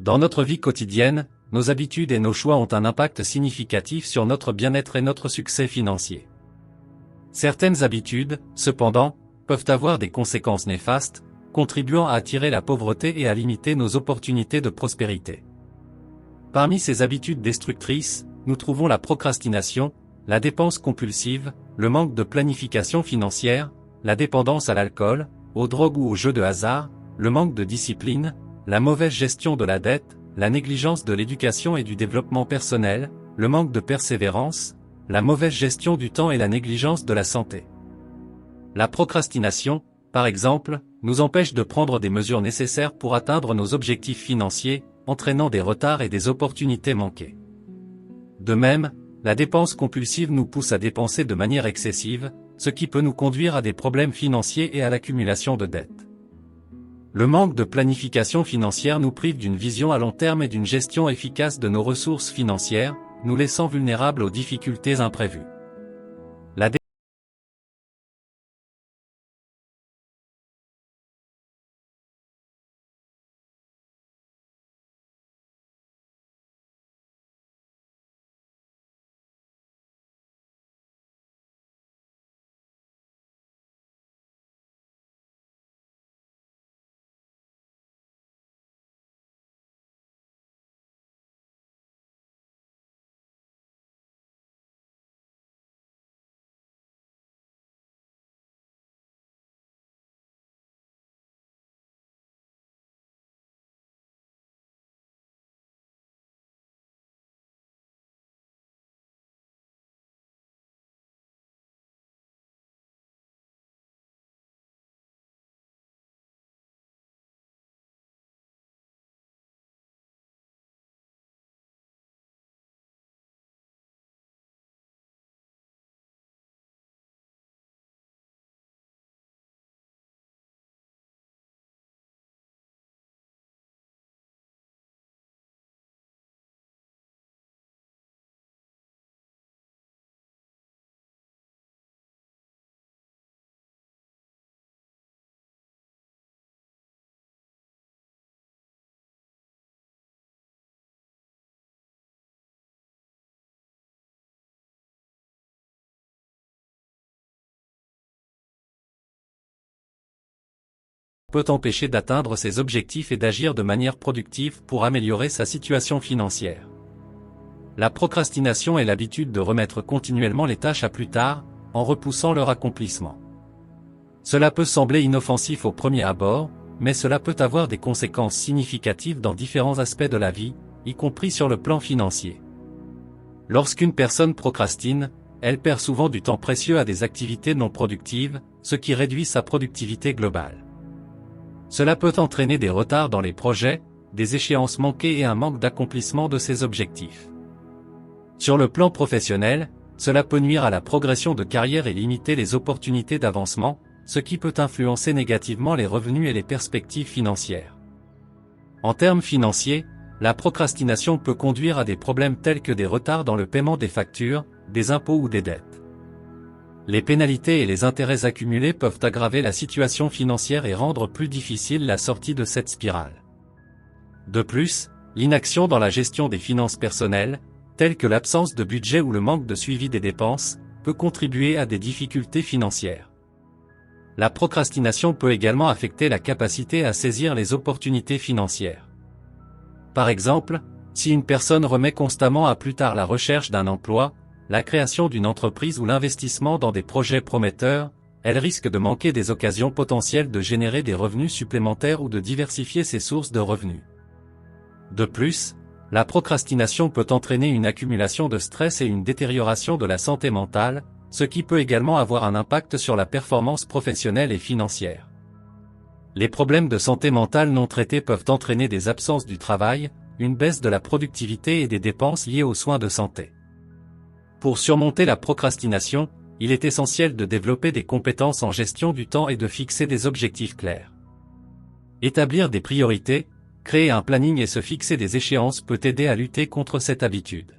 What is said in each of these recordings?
Dans notre vie quotidienne, nos habitudes et nos choix ont un impact significatif sur notre bien-être et notre succès financier. Certaines habitudes, cependant, peuvent avoir des conséquences néfastes, contribuant à attirer la pauvreté et à limiter nos opportunités de prospérité. Parmi ces habitudes destructrices, nous trouvons la procrastination, la dépense compulsive, le manque de planification financière, la dépendance à l'alcool, aux drogues ou aux jeux de hasard, le manque de discipline, la mauvaise gestion de la dette, la négligence de l'éducation et du développement personnel, le manque de persévérance, la mauvaise gestion du temps et la négligence de la santé. La procrastination, par exemple, nous empêche de prendre des mesures nécessaires pour atteindre nos objectifs financiers, entraînant des retards et des opportunités manquées. De même, la dépense compulsive nous pousse à dépenser de manière excessive, ce qui peut nous conduire à des problèmes financiers et à l'accumulation de dettes. Le manque de planification financière nous prive d'une vision à long terme et d'une gestion efficace de nos ressources financières, nous laissant vulnérables aux difficultés imprévues. La peut empêcher d'atteindre ses objectifs et d'agir de manière productive pour améliorer sa situation financière. La procrastination est l'habitude de remettre continuellement les tâches à plus tard, en repoussant leur accomplissement. Cela peut sembler inoffensif au premier abord, mais cela peut avoir des conséquences significatives dans différents aspects de la vie, y compris sur le plan financier. Lorsqu'une personne procrastine, elle perd souvent du temps précieux à des activités non productives, ce qui réduit sa productivité globale. Cela peut entraîner des retards dans les projets, des échéances manquées et un manque d'accomplissement de ses objectifs. Sur le plan professionnel, cela peut nuire à la progression de carrière et limiter les opportunités d'avancement, ce qui peut influencer négativement les revenus et les perspectives financières. En termes financiers, la procrastination peut conduire à des problèmes tels que des retards dans le paiement des factures, des impôts ou des dettes. Les pénalités et les intérêts accumulés peuvent aggraver la situation financière et rendre plus difficile la sortie de cette spirale. De plus, l'inaction dans la gestion des finances personnelles, telle que l'absence de budget ou le manque de suivi des dépenses, peut contribuer à des difficultés financières. La procrastination peut également affecter la capacité à saisir les opportunités financières. Par exemple, si une personne remet constamment à plus tard la recherche d'un emploi, la création d'une entreprise ou l'investissement dans des projets prometteurs, elle risque de manquer des occasions potentielles de générer des revenus supplémentaires ou de diversifier ses sources de revenus. De plus, la procrastination peut entraîner une accumulation de stress et une détérioration de la santé mentale, ce qui peut également avoir un impact sur la performance professionnelle et financière. Les problèmes de santé mentale non traités peuvent entraîner des absences du travail, une baisse de la productivité et des dépenses liées aux soins de santé. Pour surmonter la procrastination, il est essentiel de développer des compétences en gestion du temps et de fixer des objectifs clairs. Établir des priorités, créer un planning et se fixer des échéances peut aider à lutter contre cette habitude.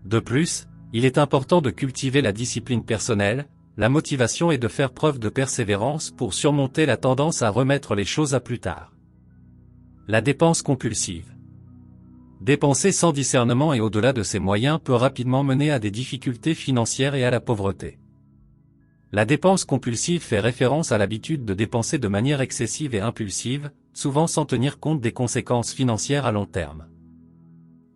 De plus, il est important de cultiver la discipline personnelle, la motivation et de faire preuve de persévérance pour surmonter la tendance à remettre les choses à plus tard. La dépense compulsive. Dépenser sans discernement et au-delà de ses moyens peut rapidement mener à des difficultés financières et à la pauvreté. La dépense compulsive fait référence à l'habitude de dépenser de manière excessive et impulsive, souvent sans tenir compte des conséquences financières à long terme.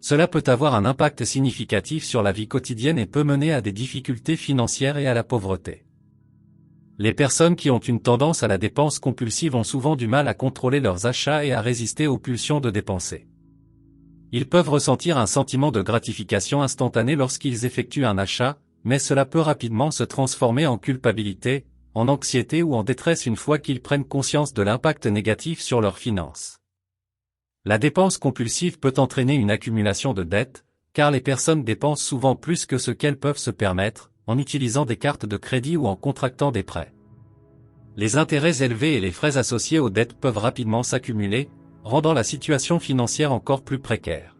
Cela peut avoir un impact significatif sur la vie quotidienne et peut mener à des difficultés financières et à la pauvreté. Les personnes qui ont une tendance à la dépense compulsive ont souvent du mal à contrôler leurs achats et à résister aux pulsions de dépenser. Ils peuvent ressentir un sentiment de gratification instantanée lorsqu'ils effectuent un achat, mais cela peut rapidement se transformer en culpabilité, en anxiété ou en détresse une fois qu'ils prennent conscience de l'impact négatif sur leurs finances. La dépense compulsive peut entraîner une accumulation de dettes, car les personnes dépensent souvent plus que ce qu'elles peuvent se permettre, en utilisant des cartes de crédit ou en contractant des prêts. Les intérêts élevés et les frais associés aux dettes peuvent rapidement s'accumuler, rendant la situation financière encore plus précaire.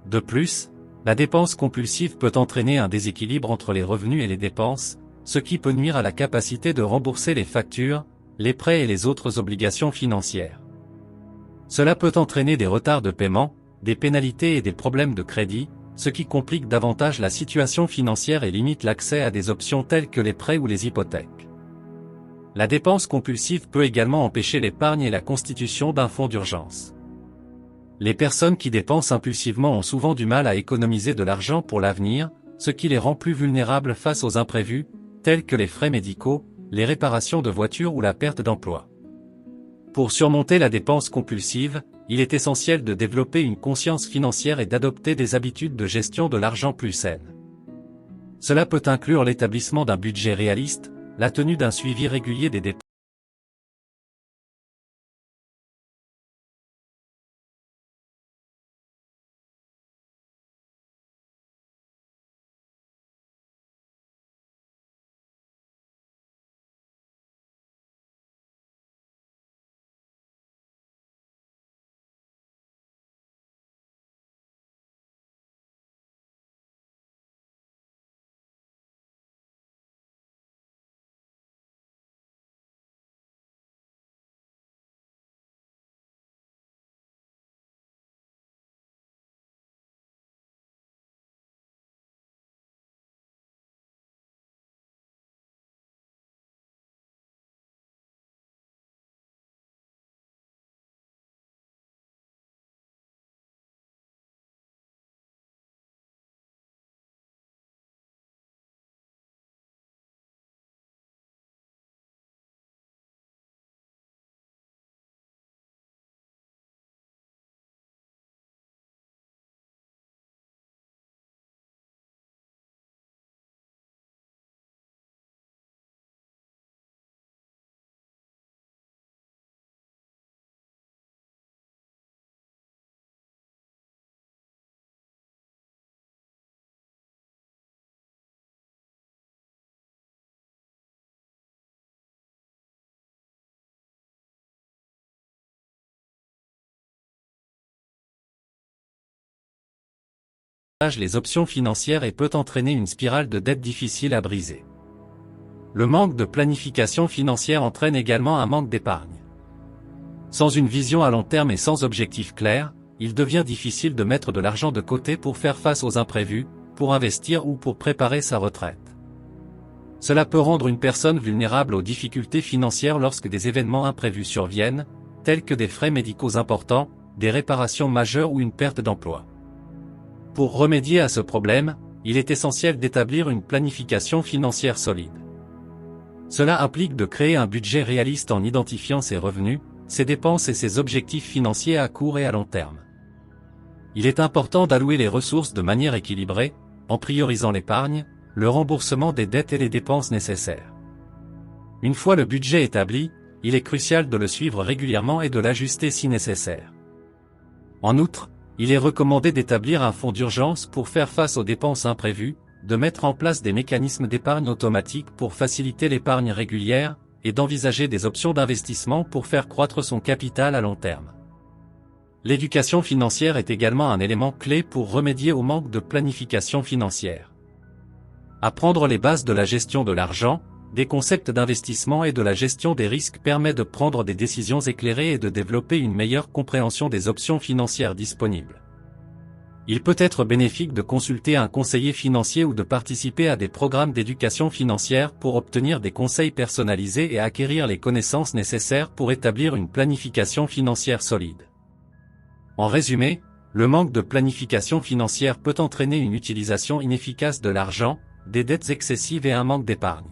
De plus, la dépense compulsive peut entraîner un déséquilibre entre les revenus et les dépenses, ce qui peut nuire à la capacité de rembourser les factures, les prêts et les autres obligations financières. Cela peut entraîner des retards de paiement, des pénalités et des problèmes de crédit, ce qui complique davantage la situation financière et limite l'accès à des options telles que les prêts ou les hypothèques. La dépense compulsive peut également empêcher l'épargne et la constitution d'un fonds d'urgence. Les personnes qui dépensent impulsivement ont souvent du mal à économiser de l'argent pour l'avenir, ce qui les rend plus vulnérables face aux imprévus, tels que les frais médicaux, les réparations de voitures ou la perte d'emploi. Pour surmonter la dépense compulsive, il est essentiel de développer une conscience financière et d'adopter des habitudes de gestion de l'argent plus saines. Cela peut inclure l'établissement d'un budget réaliste, la tenue d'un suivi régulier des dépenses. Les options financières et peut entraîner une spirale de dette difficile à briser. Le manque de planification financière entraîne également un manque d'épargne. Sans une vision à long terme et sans objectif clair, il devient difficile de mettre de l'argent de côté pour faire face aux imprévus, pour investir ou pour préparer sa retraite. Cela peut rendre une personne vulnérable aux difficultés financières lorsque des événements imprévus surviennent, tels que des frais médicaux importants, des réparations majeures ou une perte d'emploi. Pour remédier à ce problème, il est essentiel d'établir une planification financière solide. Cela implique de créer un budget réaliste en identifiant ses revenus, ses dépenses et ses objectifs financiers à court et à long terme. Il est important d'allouer les ressources de manière équilibrée, en priorisant l'épargne, le remboursement des dettes et les dépenses nécessaires. Une fois le budget établi, il est crucial de le suivre régulièrement et de l'ajuster si nécessaire. En outre, il est recommandé d'établir un fonds d'urgence pour faire face aux dépenses imprévues, de mettre en place des mécanismes d'épargne automatique pour faciliter l'épargne régulière, et d'envisager des options d'investissement pour faire croître son capital à long terme. L'éducation financière est également un élément clé pour remédier au manque de planification financière. Apprendre les bases de la gestion de l'argent, des concepts d'investissement et de la gestion des risques permet de prendre des décisions éclairées et de développer une meilleure compréhension des options financières disponibles. Il peut être bénéfique de consulter un conseiller financier ou de participer à des programmes d'éducation financière pour obtenir des conseils personnalisés et acquérir les connaissances nécessaires pour établir une planification financière solide. En résumé, le manque de planification financière peut entraîner une utilisation inefficace de l'argent, des dettes excessives et un manque d'épargne.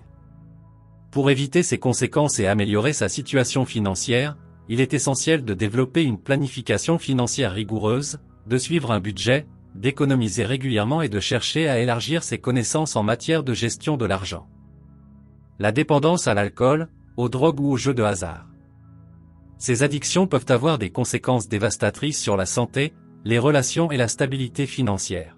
Pour éviter ces conséquences et améliorer sa situation financière, il est essentiel de développer une planification financière rigoureuse, de suivre un budget, d'économiser régulièrement et de chercher à élargir ses connaissances en matière de gestion de l'argent. La dépendance à l'alcool, aux drogues ou aux jeux de hasard. Ces addictions peuvent avoir des conséquences dévastatrices sur la santé, les relations et la stabilité financière.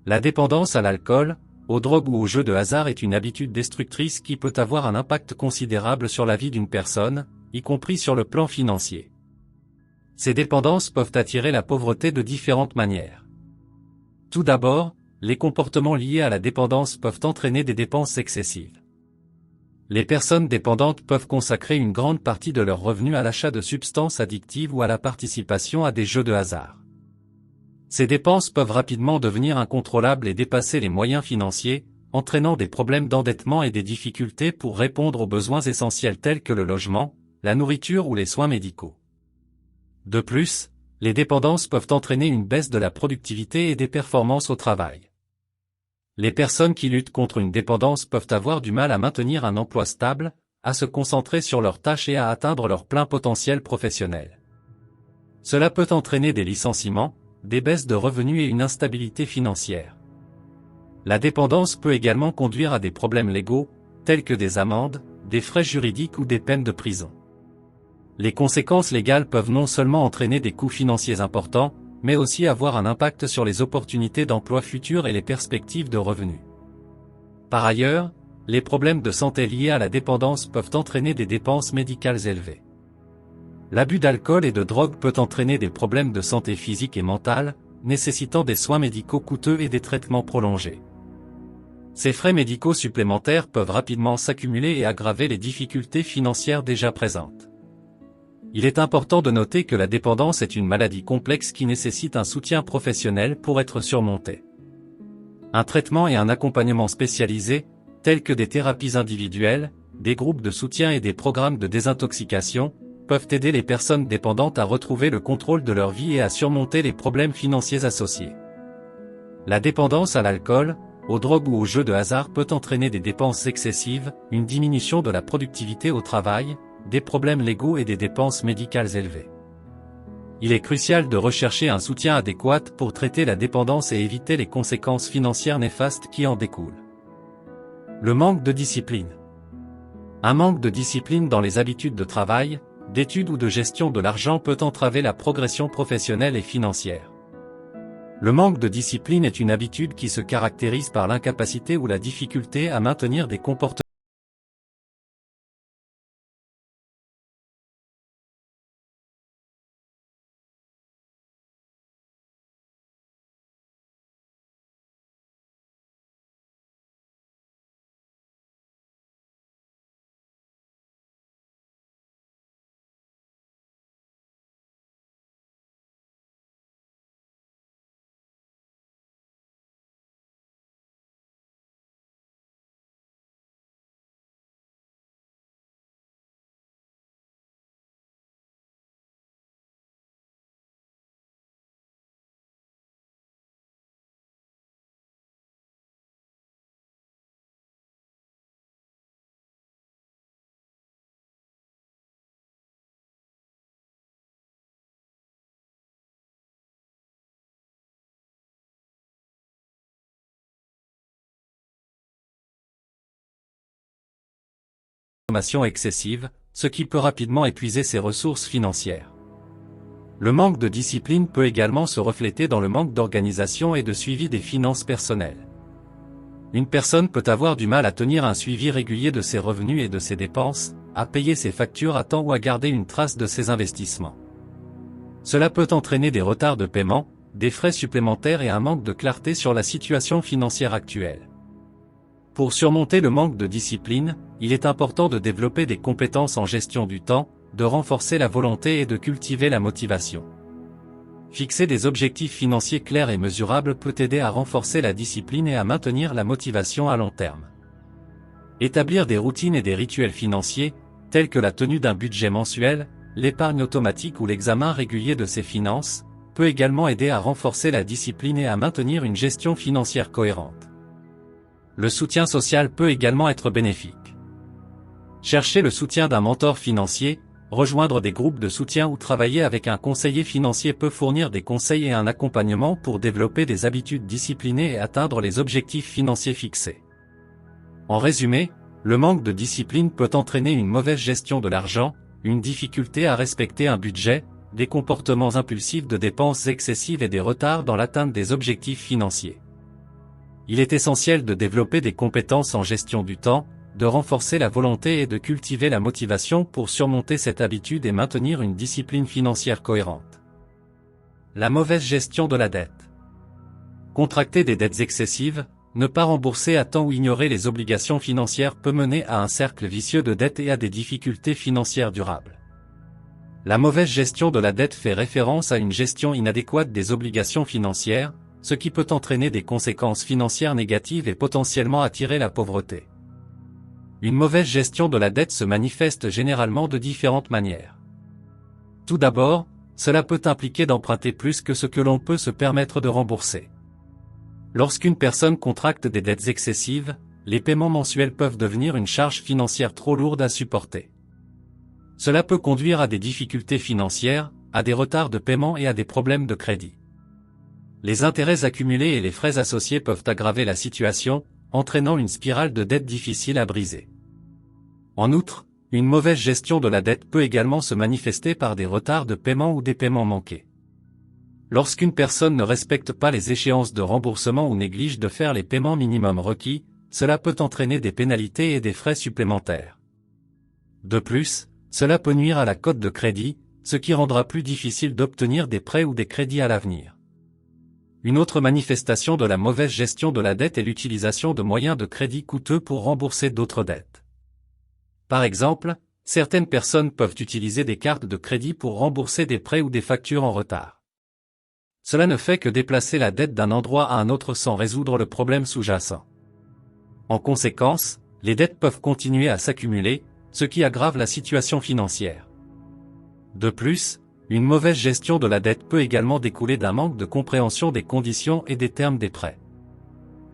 La dépendance à l'alcool, aux drogues ou aux jeux de hasard est une habitude destructrice qui peut avoir un impact considérable sur la vie d'une personne, y compris sur le plan financier. Ces dépendances peuvent attirer la pauvreté de différentes manières. Tout d'abord, les comportements liés à la dépendance peuvent entraîner des dépenses excessives. Les personnes dépendantes peuvent consacrer une grande partie de leurs revenus à l'achat de substances addictives ou à la participation à des jeux de hasard. Ces dépenses peuvent rapidement devenir incontrôlables et dépasser les moyens financiers, entraînant des problèmes d'endettement et des difficultés pour répondre aux besoins essentiels tels que le logement, la nourriture ou les soins médicaux. De plus, les dépendances peuvent entraîner une baisse de la productivité et des performances au travail. Les personnes qui luttent contre une dépendance peuvent avoir du mal à maintenir un emploi stable, à se concentrer sur leurs tâches et à atteindre leur plein potentiel professionnel. Cela peut entraîner des licenciements, des baisses de revenus et une instabilité financière. La dépendance peut également conduire à des problèmes légaux, tels que des amendes, des frais juridiques ou des peines de prison. Les conséquences légales peuvent non seulement entraîner des coûts financiers importants, mais aussi avoir un impact sur les opportunités d'emploi futures et les perspectives de revenus. Par ailleurs, les problèmes de santé liés à la dépendance peuvent entraîner des dépenses médicales élevées. L'abus d'alcool et de drogue peut entraîner des problèmes de santé physique et mentale, nécessitant des soins médicaux coûteux et des traitements prolongés. Ces frais médicaux supplémentaires peuvent rapidement s'accumuler et aggraver les difficultés financières déjà présentes. Il est important de noter que la dépendance est une maladie complexe qui nécessite un soutien professionnel pour être surmontée. Un traitement et un accompagnement spécialisés, tels que des thérapies individuelles, des groupes de soutien et des programmes de désintoxication, peuvent aider les personnes dépendantes à retrouver le contrôle de leur vie et à surmonter les problèmes financiers associés. La dépendance à l'alcool, aux drogues ou aux jeux de hasard peut entraîner des dépenses excessives, une diminution de la productivité au travail, des problèmes légaux et des dépenses médicales élevées. Il est crucial de rechercher un soutien adéquat pour traiter la dépendance et éviter les conséquences financières néfastes qui en découlent. Le manque de discipline. Un manque de discipline dans les habitudes de travail, d'études ou de gestion de l'argent peut entraver la progression professionnelle et financière. Le manque de discipline est une habitude qui se caractérise par l'incapacité ou la difficulté à maintenir des comportements excessive, ce qui peut rapidement épuiser ses ressources financières. Le manque de discipline peut également se refléter dans le manque d'organisation et de suivi des finances personnelles. Une personne peut avoir du mal à tenir un suivi régulier de ses revenus et de ses dépenses, à payer ses factures à temps ou à garder une trace de ses investissements. Cela peut entraîner des retards de paiement, des frais supplémentaires et un manque de clarté sur la situation financière actuelle. Pour surmonter le manque de discipline, il est important de développer des compétences en gestion du temps, de renforcer la volonté et de cultiver la motivation. Fixer des objectifs financiers clairs et mesurables peut aider à renforcer la discipline et à maintenir la motivation à long terme. Établir des routines et des rituels financiers, tels que la tenue d'un budget mensuel, l'épargne automatique ou l'examen régulier de ses finances, peut également aider à renforcer la discipline et à maintenir une gestion financière cohérente. Le soutien social peut également être bénéfique. Chercher le soutien d'un mentor financier, rejoindre des groupes de soutien ou travailler avec un conseiller financier peut fournir des conseils et un accompagnement pour développer des habitudes disciplinées et atteindre les objectifs financiers fixés. En résumé, le manque de discipline peut entraîner une mauvaise gestion de l'argent, une difficulté à respecter un budget, des comportements impulsifs de dépenses excessives et des retards dans l'atteinte des objectifs financiers. Il est essentiel de développer des compétences en gestion du temps, de renforcer la volonté et de cultiver la motivation pour surmonter cette habitude et maintenir une discipline financière cohérente. La mauvaise gestion de la dette. Contracter des dettes excessives, ne pas rembourser à temps ou ignorer les obligations financières peut mener à un cercle vicieux de dette et à des difficultés financières durables. La mauvaise gestion de la dette fait référence à une gestion inadéquate des obligations financières, ce qui peut entraîner des conséquences financières négatives et potentiellement attirer la pauvreté. Une mauvaise gestion de la dette se manifeste généralement de différentes manières. Tout d'abord, cela peut impliquer d'emprunter plus que ce que l'on peut se permettre de rembourser. Lorsqu'une personne contracte des dettes excessives, les paiements mensuels peuvent devenir une charge financière trop lourde à supporter. Cela peut conduire à des difficultés financières, à des retards de paiement et à des problèmes de crédit. Les intérêts accumulés et les frais associés peuvent aggraver la situation, entraînant une spirale de dette difficile à briser. En outre, une mauvaise gestion de la dette peut également se manifester par des retards de paiement ou des paiements manqués. Lorsqu'une personne ne respecte pas les échéances de remboursement ou néglige de faire les paiements minimums requis, cela peut entraîner des pénalités et des frais supplémentaires. De plus, cela peut nuire à la cote de crédit, ce qui rendra plus difficile d'obtenir des prêts ou des crédits à l'avenir. Une autre manifestation de la mauvaise gestion de la dette est l'utilisation de moyens de crédit coûteux pour rembourser d'autres dettes. Par exemple, certaines personnes peuvent utiliser des cartes de crédit pour rembourser des prêts ou des factures en retard. Cela ne fait que déplacer la dette d'un endroit à un autre sans résoudre le problème sous-jacent. En conséquence, les dettes peuvent continuer à s'accumuler, ce qui aggrave la situation financière. De plus, une mauvaise gestion de la dette peut également découler d'un manque de compréhension des conditions et des termes des prêts.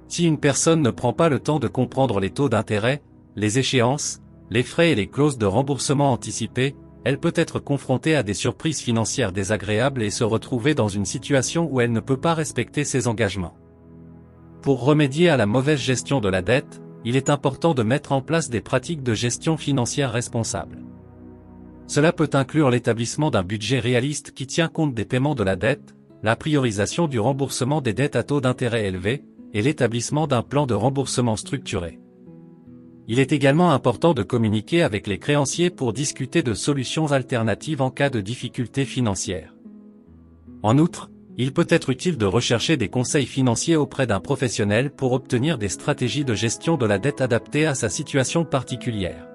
Si une personne ne prend pas le temps de comprendre les taux d'intérêt, les échéances, les frais et les clauses de remboursement anticipées, elle peut être confrontée à des surprises financières désagréables et se retrouver dans une situation où elle ne peut pas respecter ses engagements. Pour remédier à la mauvaise gestion de la dette, il est important de mettre en place des pratiques de gestion financière responsables. Cela peut inclure l'établissement d'un budget réaliste qui tient compte des paiements de la dette, la priorisation du remboursement des dettes à taux d'intérêt élevés, et l'établissement d'un plan de remboursement structuré. Il est également important de communiquer avec les créanciers pour discuter de solutions alternatives en cas de difficultés financières. En outre, il peut être utile de rechercher des conseils financiers auprès d'un professionnel pour obtenir des stratégies de gestion de la dette adaptées à sa situation particulière.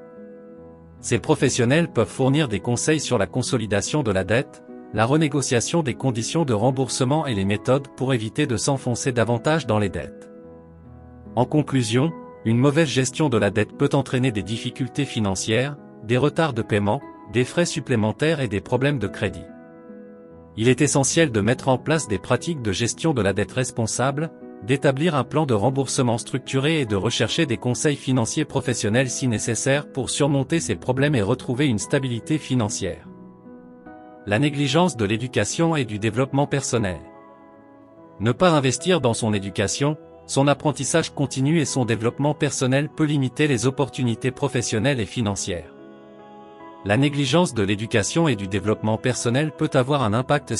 Ces professionnels peuvent fournir des conseils sur la consolidation de la dette, la renégociation des conditions de remboursement et les méthodes pour éviter de s'enfoncer davantage dans les dettes. En conclusion, une mauvaise gestion de la dette peut entraîner des difficultés financières, des retards de paiement, des frais supplémentaires et des problèmes de crédit. Il est essentiel de mettre en place des pratiques de gestion de la dette responsables, d'établir un plan de remboursement structuré et de rechercher des conseils financiers professionnels si nécessaire pour surmonter ces problèmes et retrouver une stabilité financière. La négligence de l'éducation et du développement personnel. Ne pas investir dans son éducation, son apprentissage continu et son développement personnel peut limiter les opportunités professionnelles et financières. La négligence de l'éducation et du développement personnel peut avoir un impact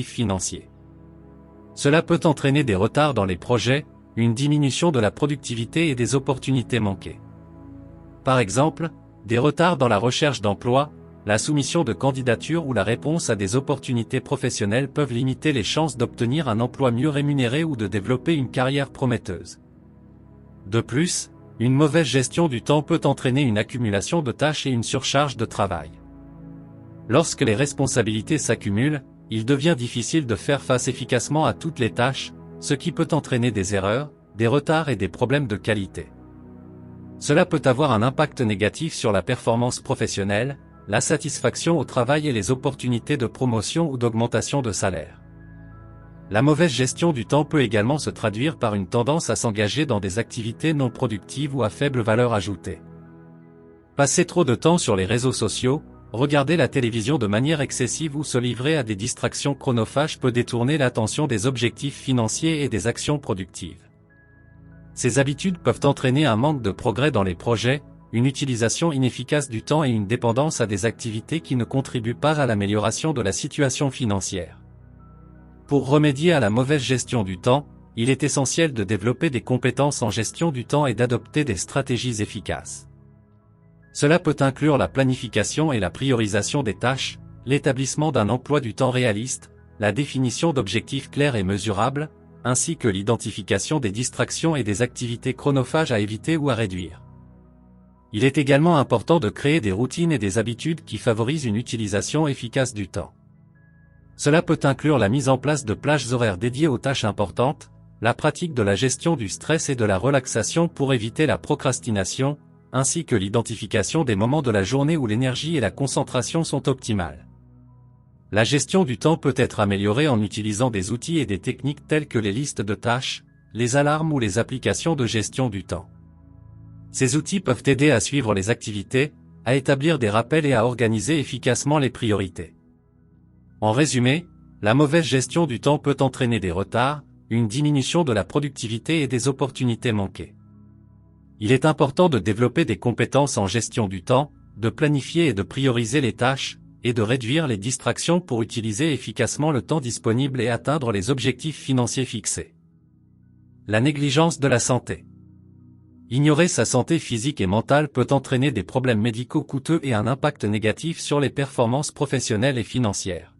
financiers. Cela peut entraîner des retards dans les projets, une diminution de la productivité et des opportunités manquées. Par exemple, des retards dans la recherche d'emploi, la soumission de candidatures ou la réponse à des opportunités professionnelles peuvent limiter les chances d'obtenir un emploi mieux rémunéré ou de développer une carrière prometteuse. De plus, une mauvaise gestion du temps peut entraîner une accumulation de tâches et une surcharge de travail. Lorsque les responsabilités s'accumulent, il devient difficile de faire face efficacement à toutes les tâches, ce qui peut entraîner des erreurs, des retards et des problèmes de qualité. Cela peut avoir un impact négatif sur la performance professionnelle, la satisfaction au travail et les opportunités de promotion ou d'augmentation de salaire. La mauvaise gestion du temps peut également se traduire par une tendance à s'engager dans des activités non productives ou à faible valeur ajoutée. Passer trop de temps sur les réseaux sociaux, regarder la télévision de manière excessive ou se livrer à des distractions chronophages peut détourner l'attention des objectifs financiers et des actions productives. Ces habitudes peuvent entraîner un manque de progrès dans les projets, une utilisation inefficace du temps et une dépendance à des activités qui ne contribuent pas à l'amélioration de la situation financière. Pour remédier à la mauvaise gestion du temps, il est essentiel de développer des compétences en gestion du temps et d'adopter des stratégies efficaces. Cela peut inclure la planification et la priorisation des tâches, l'établissement d'un emploi du temps réaliste, la définition d'objectifs clairs et mesurables, ainsi que l'identification des distractions et des activités chronophages à éviter ou à réduire. Il est également important de créer des routines et des habitudes qui favorisent une utilisation efficace du temps. Cela peut inclure la mise en place de plages horaires dédiées aux tâches importantes, la pratique de la gestion du stress et de la relaxation pour éviter la procrastination, ainsi que l'identification des moments de la journée où l'énergie et la concentration sont optimales. La gestion du temps peut être améliorée en utilisant des outils et des techniques telles que les listes de tâches, les alarmes ou les applications de gestion du temps. Ces outils peuvent aider à suivre les activités, à établir des rappels et à organiser efficacement les priorités. En résumé, la mauvaise gestion du temps peut entraîner des retards, une diminution de la productivité et des opportunités manquées. Il est important de développer des compétences en gestion du temps, de planifier et de prioriser les tâches, et de réduire les distractions pour utiliser efficacement le temps disponible et atteindre les objectifs financiers fixés. La négligence de la santé. Ignorer sa santé physique et mentale peut entraîner des problèmes médicaux coûteux et un impact négatif sur les performances professionnelles et financières.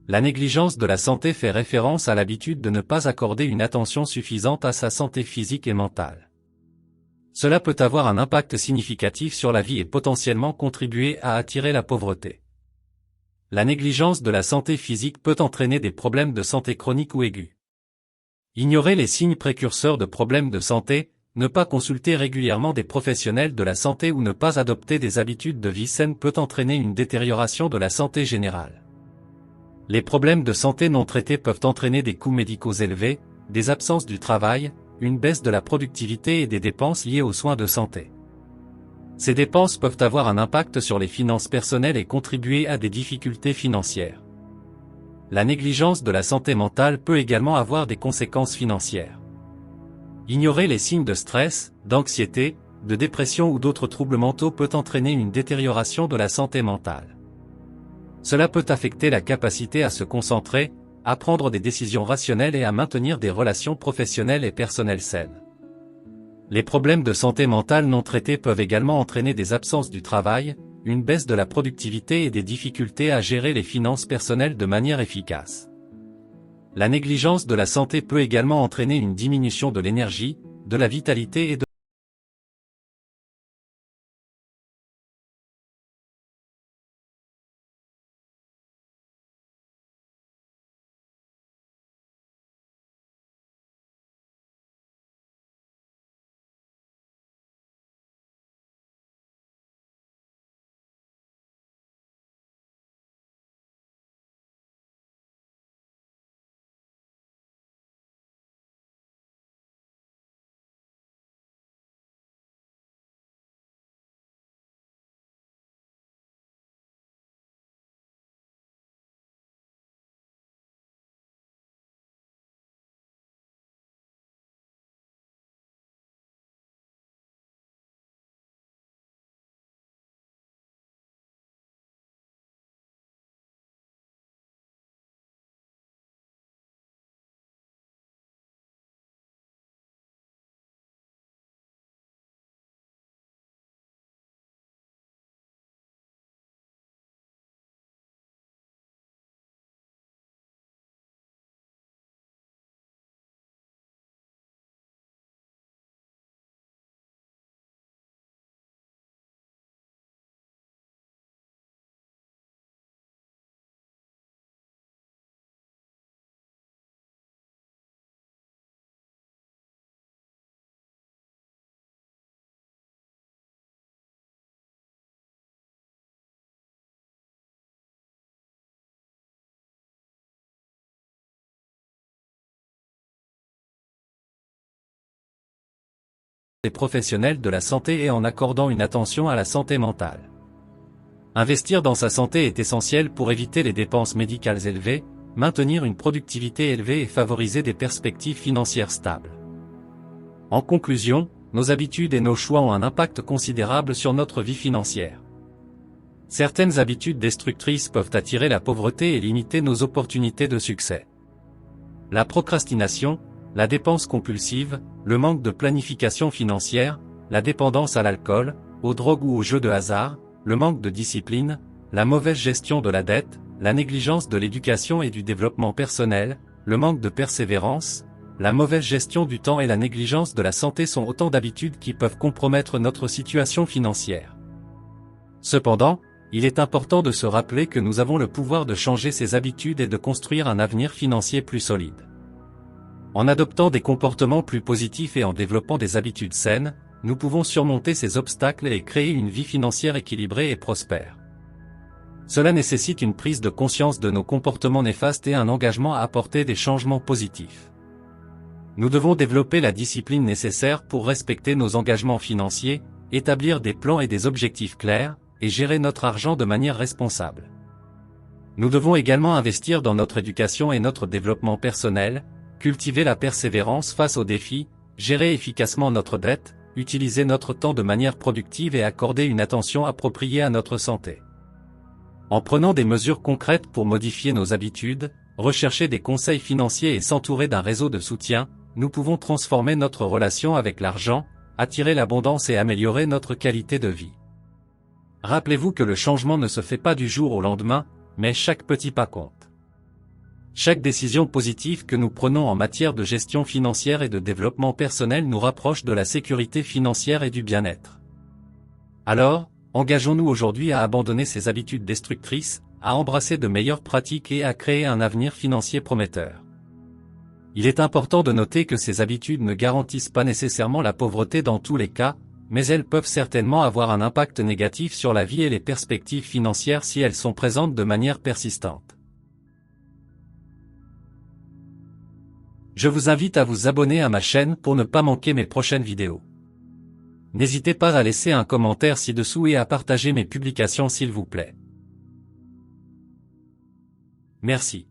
La négligence de la santé fait référence à l'habitude de ne pas accorder une attention suffisante à sa santé physique et mentale. Cela peut avoir un impact significatif sur la vie et potentiellement contribuer à attirer la pauvreté. La négligence de la santé physique peut entraîner des problèmes de santé chroniques ou aigus. Ignorer les signes précurseurs de problèmes de santé, ne pas consulter régulièrement des professionnels de la santé ou ne pas adopter des habitudes de vie saines peut entraîner une détérioration de la santé générale. Les problèmes de santé non traités peuvent entraîner des coûts médicaux élevés, des absences du travail, une baisse de la productivité et des dépenses liées aux soins de santé. Ces dépenses peuvent avoir un impact sur les finances personnelles et contribuer à des difficultés financières. La négligence de la santé mentale peut également avoir des conséquences financières. Ignorer les signes de stress, d'anxiété, de dépression ou d'autres troubles mentaux peut entraîner une détérioration de la santé mentale. Cela peut affecter la capacité à se concentrer, à prendre des décisions rationnelles et à maintenir des relations professionnelles et personnelles saines. Les problèmes de santé mentale non traités peuvent également entraîner des absences du travail, une baisse de la productivité et des difficultés à gérer les finances personnelles de manière efficace. La négligence de la santé peut également entraîner une diminution de l'énergie, de la vitalité et de des professionnels de la santé et en accordant une attention à la santé mentale. Investir dans sa santé est essentiel pour éviter les dépenses médicales élevées, maintenir une productivité élevée et favoriser des perspectives financières stables. En conclusion, nos habitudes et nos choix ont un impact considérable sur notre vie financière. Certaines habitudes destructrices peuvent attirer la pauvreté et limiter nos opportunités de succès. La procrastination, la dépense compulsive, le manque de planification financière, la dépendance à l'alcool, aux drogues ou aux jeux de hasard, le manque de discipline, la mauvaise gestion de la dette, la négligence de l'éducation et du développement personnel, le manque de persévérance, la mauvaise gestion du temps et la négligence de la santé sont autant d'habitudes qui peuvent compromettre notre situation financière. Cependant, il est important de se rappeler que nous avons le pouvoir de changer ces habitudes et de construire un avenir financier plus solide. En adoptant des comportements plus positifs et en développant des habitudes saines, nous pouvons surmonter ces obstacles et créer une vie financière équilibrée et prospère. Cela nécessite une prise de conscience de nos comportements néfastes et un engagement à apporter des changements positifs. Nous devons développer la discipline nécessaire pour respecter nos engagements financiers, établir des plans et des objectifs clairs, et gérer notre argent de manière responsable. Nous devons également investir dans notre éducation et notre développement personnel, cultiver la persévérance face aux défis, gérer efficacement notre dette, utiliser notre temps de manière productive et accorder une attention appropriée à notre santé. En prenant des mesures concrètes pour modifier nos habitudes, rechercher des conseils financiers et s'entourer d'un réseau de soutien, nous pouvons transformer notre relation avec l'argent, attirer l'abondance et améliorer notre qualité de vie. Rappelez-vous que le changement ne se fait pas du jour au lendemain, mais chaque petit pas compte. Chaque décision positive que nous prenons en matière de gestion financière et de développement personnel nous rapproche de la sécurité financière et du bien-être. Alors, engageons-nous aujourd'hui à abandonner ces habitudes destructrices, à embrasser de meilleures pratiques et à créer un avenir financier prometteur. Il est important de noter que ces habitudes ne garantissent pas nécessairement la pauvreté dans tous les cas, mais elles peuvent certainement avoir un impact négatif sur la vie et les perspectives financières si elles sont présentes de manière persistante. Je vous invite à vous abonner à ma chaîne pour ne pas manquer mes prochaines vidéos. N'hésitez pas à laisser un commentaire ci-dessous et à partager mes publications s'il vous plaît. Merci.